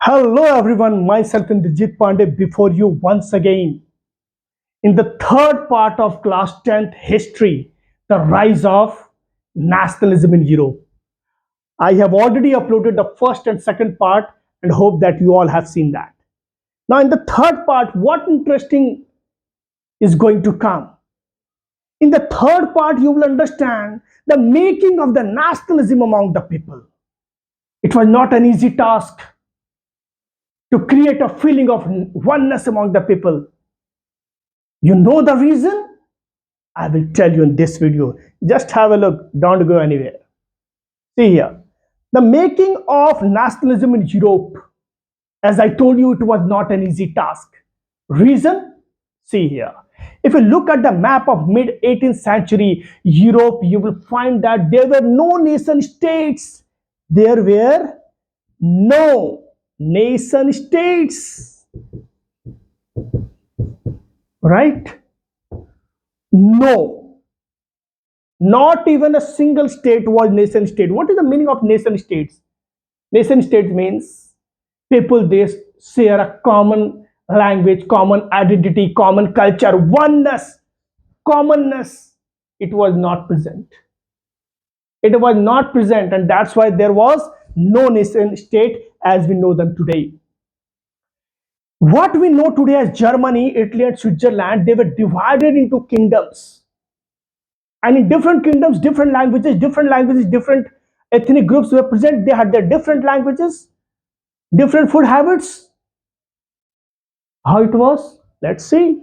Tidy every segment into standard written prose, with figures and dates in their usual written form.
Hello everyone, myself Indrajit Pandey before you once again in the third part of class 10th history, the rise of nationalism in Europe. I have already uploaded the first and second part and hope that you all have seen that. Now in the third part, what interesting is going to come? In the third part, you will understand the making of the nationalism among the people. It was not an easy task to create a feeling of oneness among the people. You know the reason? I will tell you in this video. Just have a look, don't go anywhere. See here. The making of nationalism in Europe, as I told you, it was not an easy task. Reason? See here. If you look at the map of mid 18th century Europe, you will find that there were no nation states. There were no nation states. Right? No. Not even a single state was nation state. What is the meaning of nation states? Nation state means people they share a common language, common identity, common culture, oneness, commonness. It was not present. It was not present, and that's why there was no nation state as we know them today. What we know today as Germany, Italy, and Switzerland, they were divided into kingdoms. And in different languages, different ethnic groups were present. They had their different languages, different food habits. How it was? Let's see.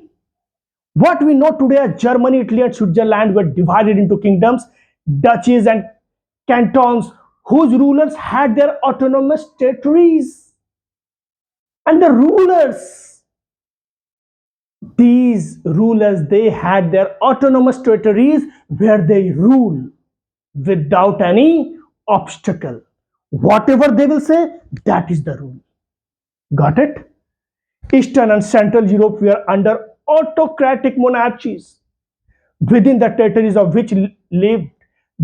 What we know today as Germany, Italy, and Switzerland were divided into kingdoms, duchies, and cantons, whose rulers had their autonomous territories. And the rulers, these rulers, they had their autonomous territories where they rule without any obstacle. Whatever they will say, that is the rule. Got it? Eastern and Central Europe were under autocratic monarchies, within the territories of which lived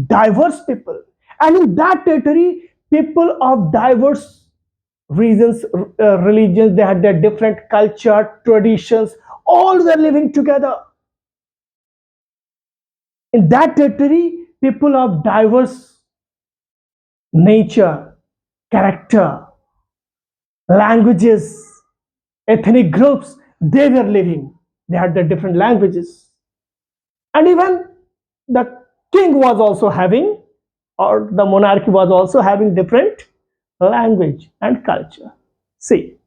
diverse people. And in that territory, people of diverse regions, religions, they had their different culture, traditions, all were living together. In that territory, people of diverse nature, character, languages, ethnic groups, they were living. They had their different languages. And even the king was also having, or the monarchy was also having different language and culture. See,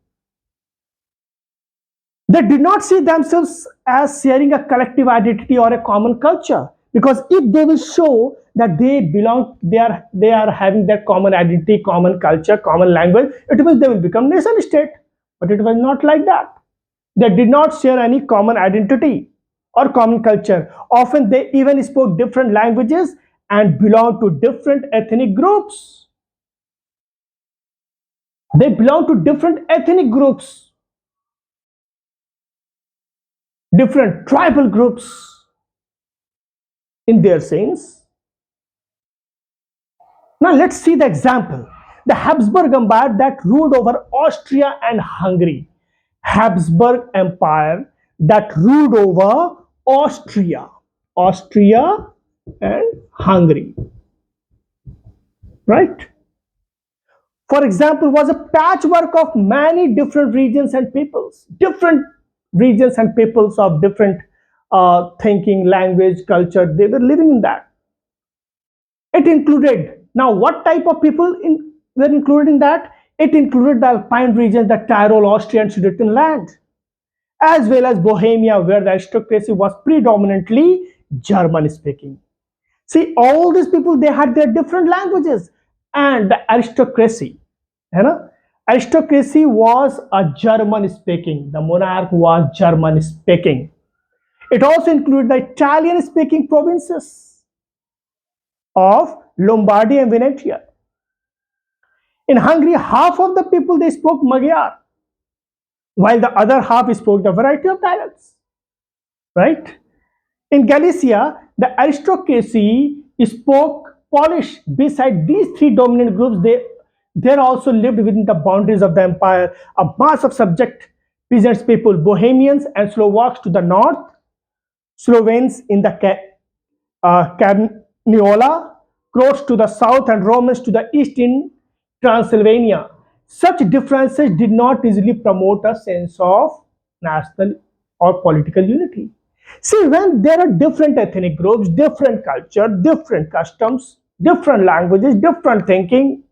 they did not see themselves as sharing a collective identity or a common culture, because if they will show that they belong, they are having that common identity, common culture, common language, it means they will become nation state. But it was not like that. They did not share any common identity or common culture. Often they even spoke different languages and belonged to different ethnic groups. They belong to different ethnic groups, different tribal groups in their sense. Now let's see the example. The Habsburg Empire that ruled over Austria and Hungary. Habsburg Empire that ruled over Austria and Hungary. Right? For example, was a patchwork of many different regions and peoples. Different regions and peoples of different thinking, language, culture. They were living in that. It included, now what type of people were included in that? It included the Alpine regions, the Tyrol, Austria, and Sudetenland, as well as Bohemia, where the aristocracy was predominantly German speaking. See, all these people, they had their different languages, and the aristocracy, you know, aristocracy was a German speaking. The monarch was German speaking. It also included the Italian speaking provinces of Lombardy and Venetia. In Hungary, half of the people they spoke Magyar, while the other half spoke the variety of dialects. Right? In Galicia, the aristocracy spoke Polish. Beside these three dominant groups, There also lived within the boundaries of the empire a mass of subject peasants people, Bohemians and Slovaks to the north, Slovenes in the Carniola, Croats to the south, and Romans to the east in Transylvania. Such differences did not easily promote a sense of national or political unity. See, when there are different ethnic groups, different culture, different customs, different languages, different thinking,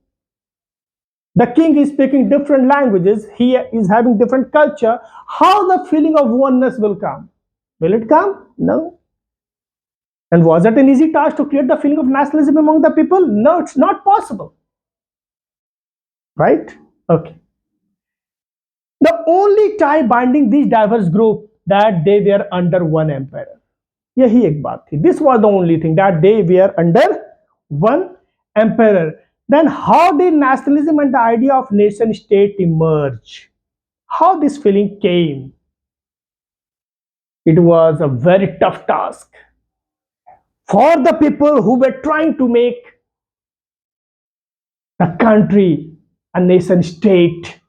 the king is speaking different languages, he is having different culture, how the feeling of oneness will come? Will it come? No. And was it an easy task to create the feeling of nationalism among the people? No, it's not possible. Right? Okay. The only tie binding these diverse groups that they were under one emperor. यही एक बात थी. This was the only thing that they were under one emperor. Then how did nationalism and the idea of nation state emerge? How this feeling came? It was a very tough task for the people who were trying to make the country a nation state,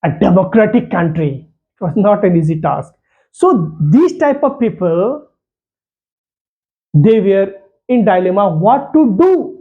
a democratic country. It was not an easy task. So these type of people, they were in dilemma what to do.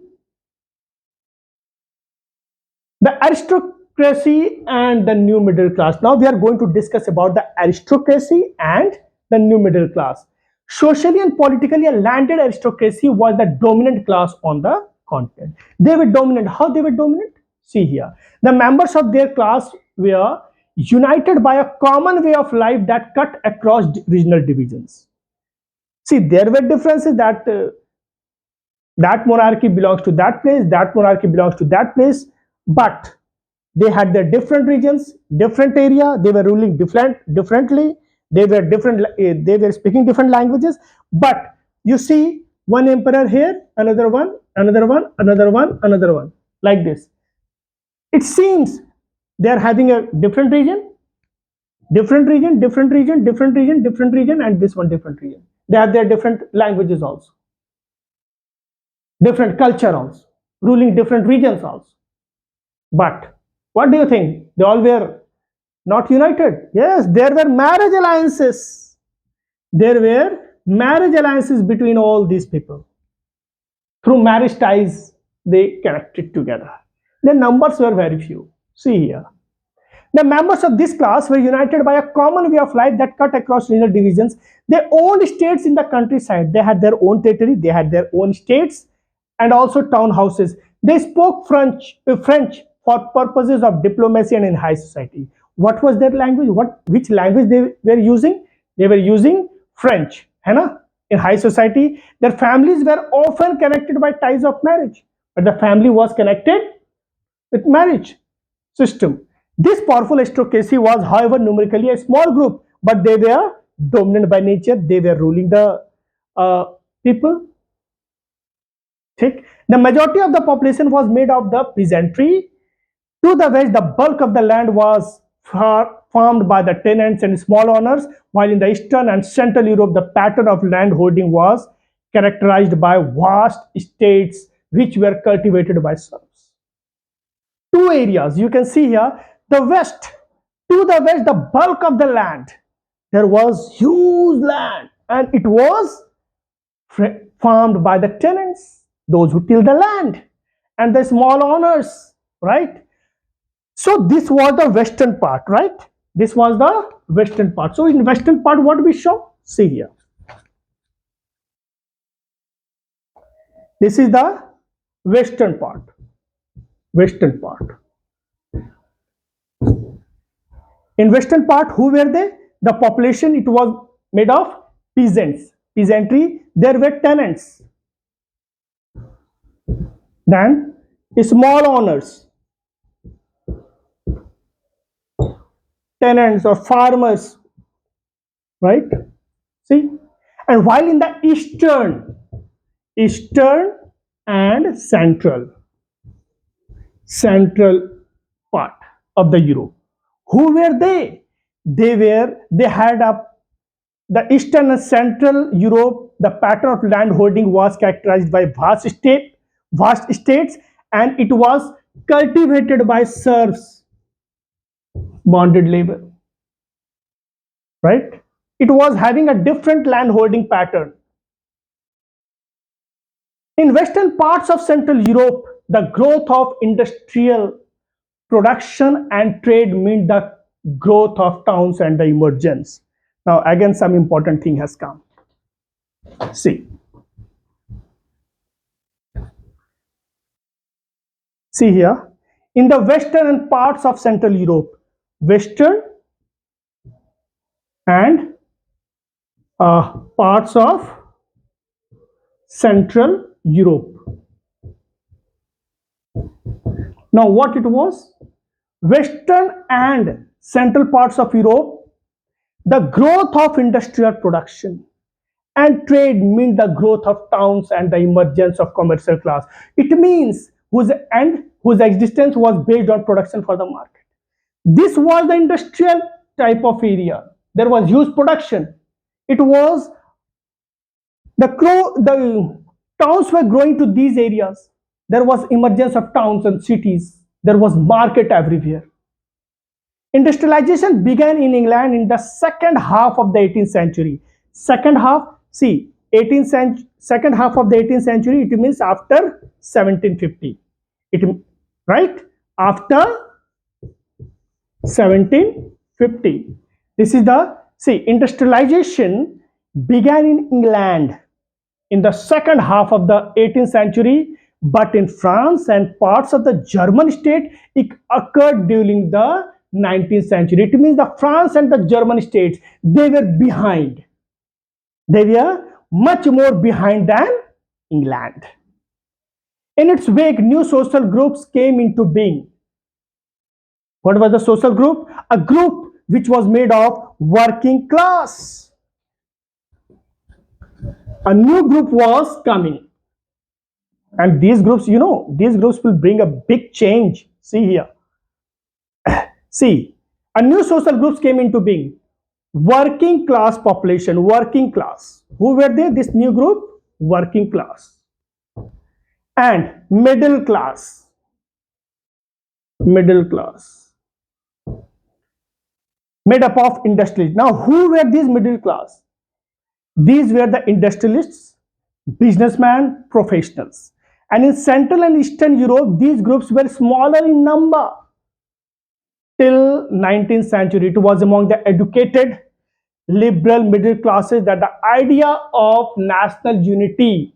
The aristocracy and the new middle class. Now we are going to discuss about the aristocracy and the new middle class. Socially and politically, a landed aristocracy was the dominant class on the continent. They were dominant. How they were dominant? See here. The members of their class were united by a common way of life that cut across regional divisions. See, there were differences that monarchy belongs to that place, that monarchy belongs to that place, but they had their different regions, different area, they were ruling differently, they were different, they were speaking different languages, but you see one emperor here, another one, another one, another one, another one, like this. It seems they are having a different region, different region, different region, different region, different region, and this one different region. They have their different languages also, different culture also, ruling different regions also. But what do you think? They all were not united. Yes, there were marriage alliances. There were marriage alliances between all these people. Through marriage ties, they connected together. The numbers were very few. See here. The members of this class were united by a common way of life that cut across regional divisions. They owned states in the countryside. They had their own territory, they had their own states, and also town houses. They spoke French for purposes of diplomacy and in high society. What was their language? Which language they were using? They were using French. है ना? In high society, their families were often connected by ties of marriage, but the family was connected with marriage system. This powerful aristocracy was, however, numerically a small group, but they were dominant by nature. They were ruling the people. The majority of the population was made of the peasantry. To the west, the bulk of the land was farmed by the tenants and small owners, while in the eastern and central Europe, the pattern of land holding was characterized by vast estates which were cultivated by serfs. Two areas you can see here. The west, to the west, the bulk of the land, there was huge land, and it was farmed by the tenants, those who till the land, and the small owners, right? So this was the western part, right? This was the western part. So in western part, what we show? See here. This is the western part. Western part. In western part, who were they? The population, it was made of peasants. Peasantry, there were tenants. Then small owners, tenants or farmers, right? See, and while in the eastern and central part of the Europe, who were they? They had the eastern and central Europe. The pattern of land holding was characterized by vast states, and it was cultivated by serfs, bonded labor, right? It was having a different land holding pattern. In western parts of Central Europe, the growth of industrial production and trade meant the growth of towns and the emergence. Now, again, some important thing has come. See, see here, in the western parts of Central Europe, western and parts of Central Europe. Now, what it was? Western and central parts of Europe, the growth of industrial production and trade meant the growth of towns and the emergence of commercial class. It means whose existence was based on production for the market. This was the industrial type of area. There was huge production. It was the towns were growing to these areas. There was emergence of towns and cities. There was market everywhere. Industrialization began in England in the second half of the 18th century. Second half, see, 18th century, second half of the 18th century, it means after 1750. It right after 1750. This is the see industrialization began in England in the second half of the 18th century, but in France and parts of the German state, it occurred during the 19th century. It means the France and the German states, they were behind. They were much more behind than England. In its wake, new social groups came into being. What was the social group? A group which was made of working class. A new group was coming. And these groups, these groups will bring a big change. See here. See, a new social groups came into being. Working class population, working class. Who were they? This new group? Working class. And middle class. Middle class. Made up of industrialists. Now, who were these middle class? These were the industrialists, businessmen, professionals. And in Central and Eastern Europe, these groups were smaller in number. Till 19th century, it was among the educated, liberal middle classes that the idea of national unity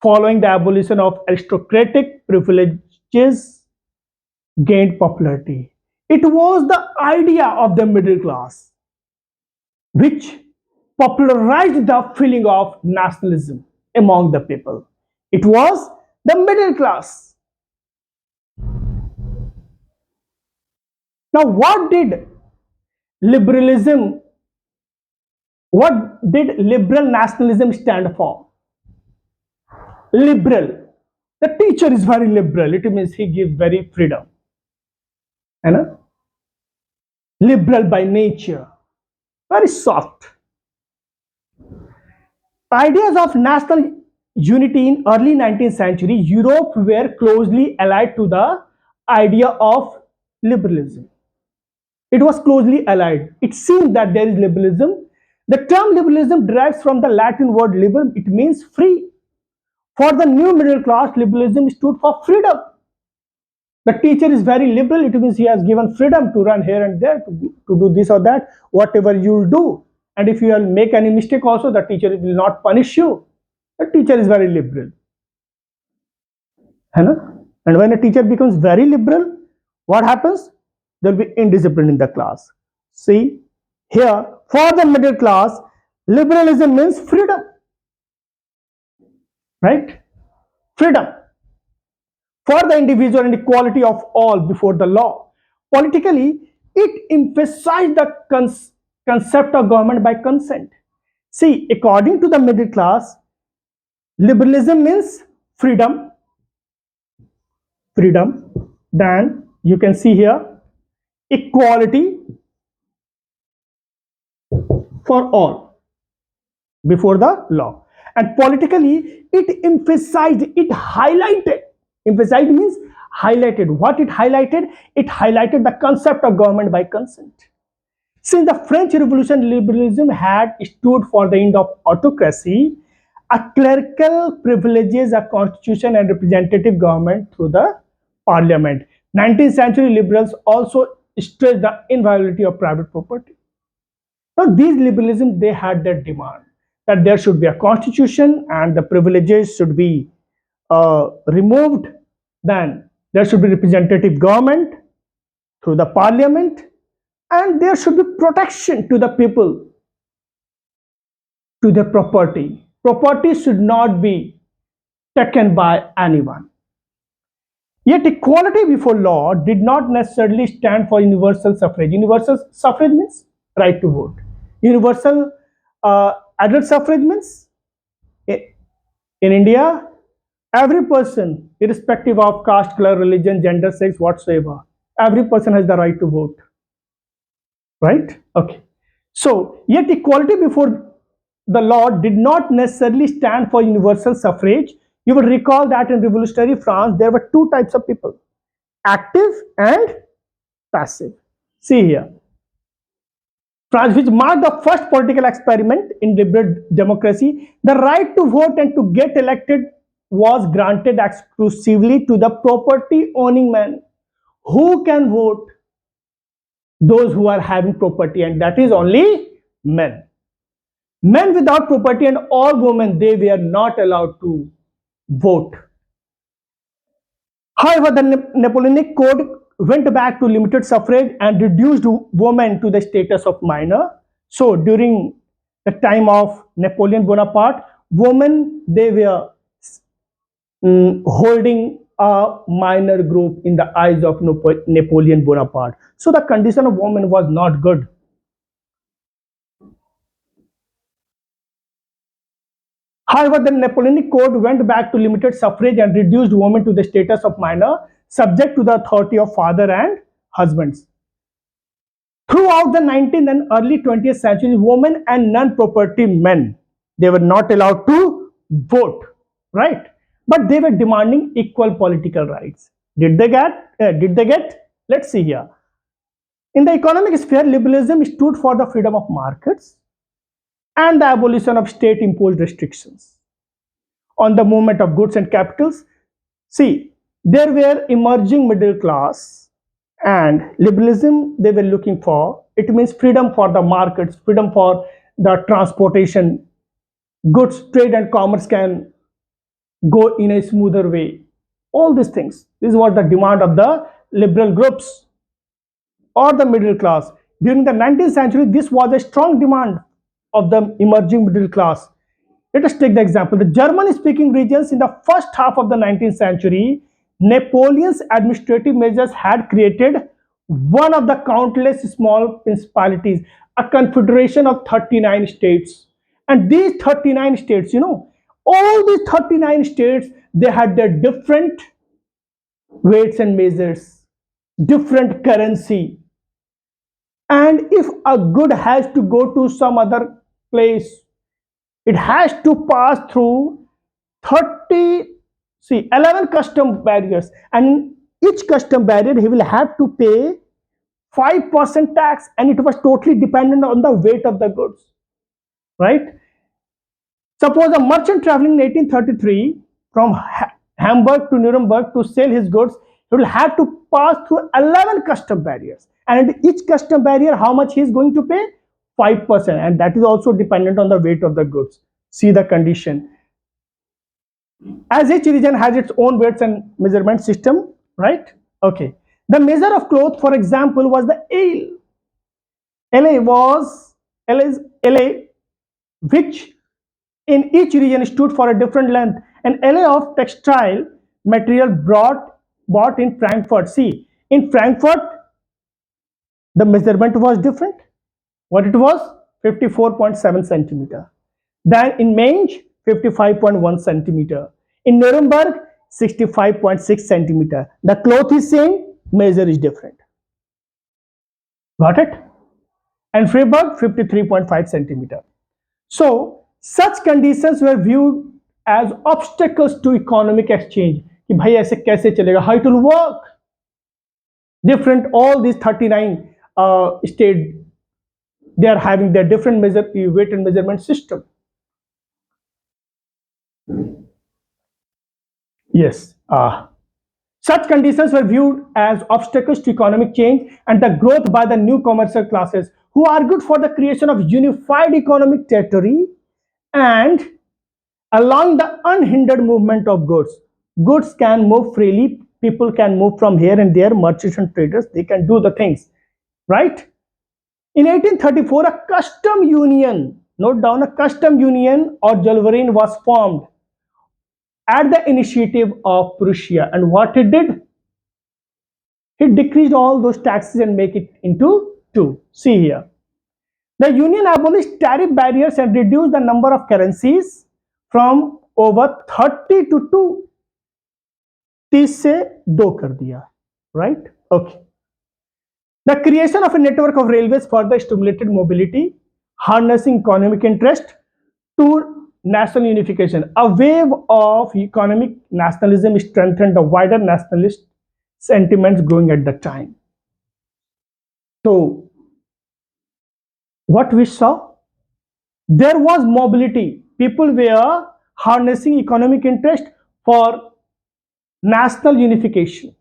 following the abolition of aristocratic privileges gained popularity. It was the idea of the middle class which popularized the feeling of nationalism among the people. It was the middle class. Now, liberalism, what did liberal nationalism stand for? Liberal. The teacher is very liberal. It means he gives very freedom. And liberal by nature, very soft. Ideas of national unity in early 19th century Europe were closely allied to the idea of liberalism. It was closely allied. It seems that there is liberalism. The term liberalism derives from the Latin word liber. It means free. For the new middle class, liberalism stood for freedom. The teacher is very liberal. It means he has given freedom to run here and there, to do this or that, whatever you will do. And if you will make any mistake also, the teacher will not punish you. The teacher is very liberal. And when a teacher becomes very liberal, what happens? There will be indiscipline in the class. See, here, for the middle class, liberalism means freedom. Right? Freedom. For the individual and equality of all before the law. Politically, it emphasized the concept of government by consent. See, according to the middle class, liberalism means freedom. Freedom. Then you can see here equality for all before the law. And politically, it emphasized, it highlighted. Emphasized means highlighted. What it highlighted? It highlighted the concept of government by consent. Since the French Revolution, liberalism had stood for the end of autocracy, a clerical privileges, a constitution and representative government through the parliament. 19th century liberals also stressed the inviolability of private property. Now, these liberalism, they had their demand that there should be a constitution and the privileges should be removed. Then there should be representative government through the parliament, and there should be protection to the people, to their property. Property should not be taken by anyone. Yet equality before law did not necessarily stand for universal suffrage. Universal suffrage means right to vote. Universal adult suffrage means in India, every person, irrespective of caste, color, religion, gender, sex, whatsoever, every person has the right to vote. Right? Okay. So, yet equality before the law did not necessarily stand for universal suffrage. You will recall that in revolutionary France, there were two types of people, active and passive. See here, France, which marked the first political experiment in liberal democracy, the right to vote and to get elected was granted exclusively to the property owning men. Who can vote? Those who are having property, and that is only men. Men without property and all women, they were not allowed to vote. However, the Napoleonic Code went back to limited suffrage and reduced women to the status of minor. So during the time of Napoleon Bonaparte, women, they were holding a minor group in the eyes of Napoleon Bonaparte. So the condition of women was not good. However, the Napoleonic Code went back to limited suffrage and reduced women to the status of minor, subject to the authority of father and husbands. Throughout the 19th and early 20th century, women and non-property men, they were not allowed to vote, right? But they were demanding equal political rights. Did they get? Did they get? Let's see here. In the economic sphere, liberalism stood for the freedom of markets and the abolition of state-imposed restrictions on the movement of goods and capitals. See, there were emerging middle class and liberalism they were looking for. It means freedom for the markets, freedom for the transportation, goods, trade and commerce can go in a smoother way. All these things. This was the demand of the liberal groups or the middle class. During the 19th century, this was a strong demand of the emerging middle class. Let us take the example. The German speaking regions in the first half of the 19th century, Napoleon's administrative measures had created one of the countless small principalities, a confederation of 39 states. And these 39 states, all these 39 states, they had their different weights and measures, different currency. And if a good has to go to some other place, it has to pass through 30, see, 11 custom barriers, and each custom barrier he will have to pay 5% tax, and it was totally dependent on the weight of the goods, right? Suppose a merchant traveling in 1833 from Hamburg to Nuremberg to sell his goods, he will have to pass through 11 custom barriers, and each custom barrier, how much he is going to pay? 5%, and that is also dependent on the weight of the goods. See the condition. As each region has its own weights and measurement system, right? Okay. The measure of cloth, for example, was the ale. LA, which in each region stood for a different length. An LA of textile material bought in Frankfurt. See, in Frankfurt, the measurement was different. What it was? 54.7 centimeter. Then in Mainz, 55.1 centimeter. In Nuremberg, 65.6 centimeter. The cloth is same, measure is different. Got it? And Freiburg, 53.5 centimeter. So, such conditions were viewed as obstacles to economic exchange. कि भाई ऐसे कैसे चलेगा, how it will work. Different, all these 39 state, they are having their different measure weight and measurement system. Yes. Such conditions were viewed as obstacles to economic change and the growth by the new commercial classes, who argued for the creation of unified economic territory and allowing the unhindered movement of goods. Goods can move freely, people can move from here and there, merchants and traders, they can do the things, right? In 1834, a custom union, note down, a custom union or Zollverein was formed at the initiative of Prussia. And what it did? It decreased all those taxes and make it into two. See here. The union abolished tariff barriers and reduced the number of currencies from over 30 to 2. 30 से 2 कर दिया, right? Okay. The creation of a network of railways further stimulated mobility, harnessing economic interest to national unification. A wave of economic nationalism strengthened the wider nationalist sentiments growing at the time. So, what we saw? There was mobility. People were harnessing economic interest for national unification.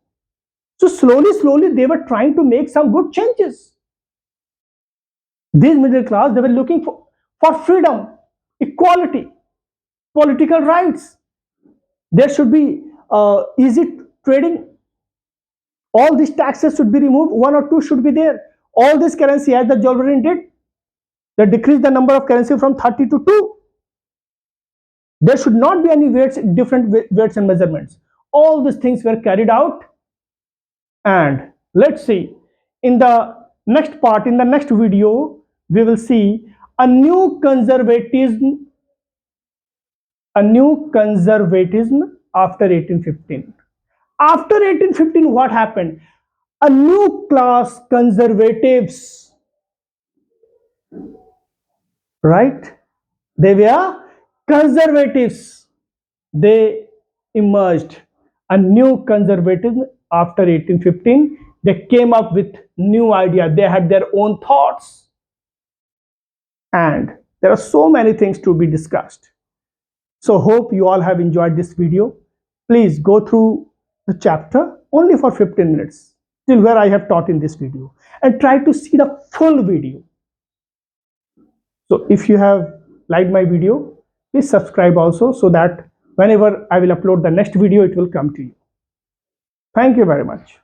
So slowly, they were trying to make some good changes. These middle class, they were looking for freedom, equality, political rights. There should be easy trading. All these taxes should be removed. One or two should be there. All this currency, as the Zollverein did, they decreased the number of currency from 30 to 2. There should not be any weights, different weights and measurements. All these things were carried out. And let's see, in the next part, in the next video, we will see a new conservatism, after 1815. After 1815, what happened? A new class, conservatives, right? They were conservatives. They emerged. A new conservatism after 1815. They came up with new idea. They had their own thoughts. And there are so many things to be discussed. So hope you all have enjoyed this video. Please go through the chapter only for 15 minutes till where I have taught in this video and try to see the full video. So if you have liked my video, please subscribe also so that whenever I will upload the next video, it will come to you. Thank you very much.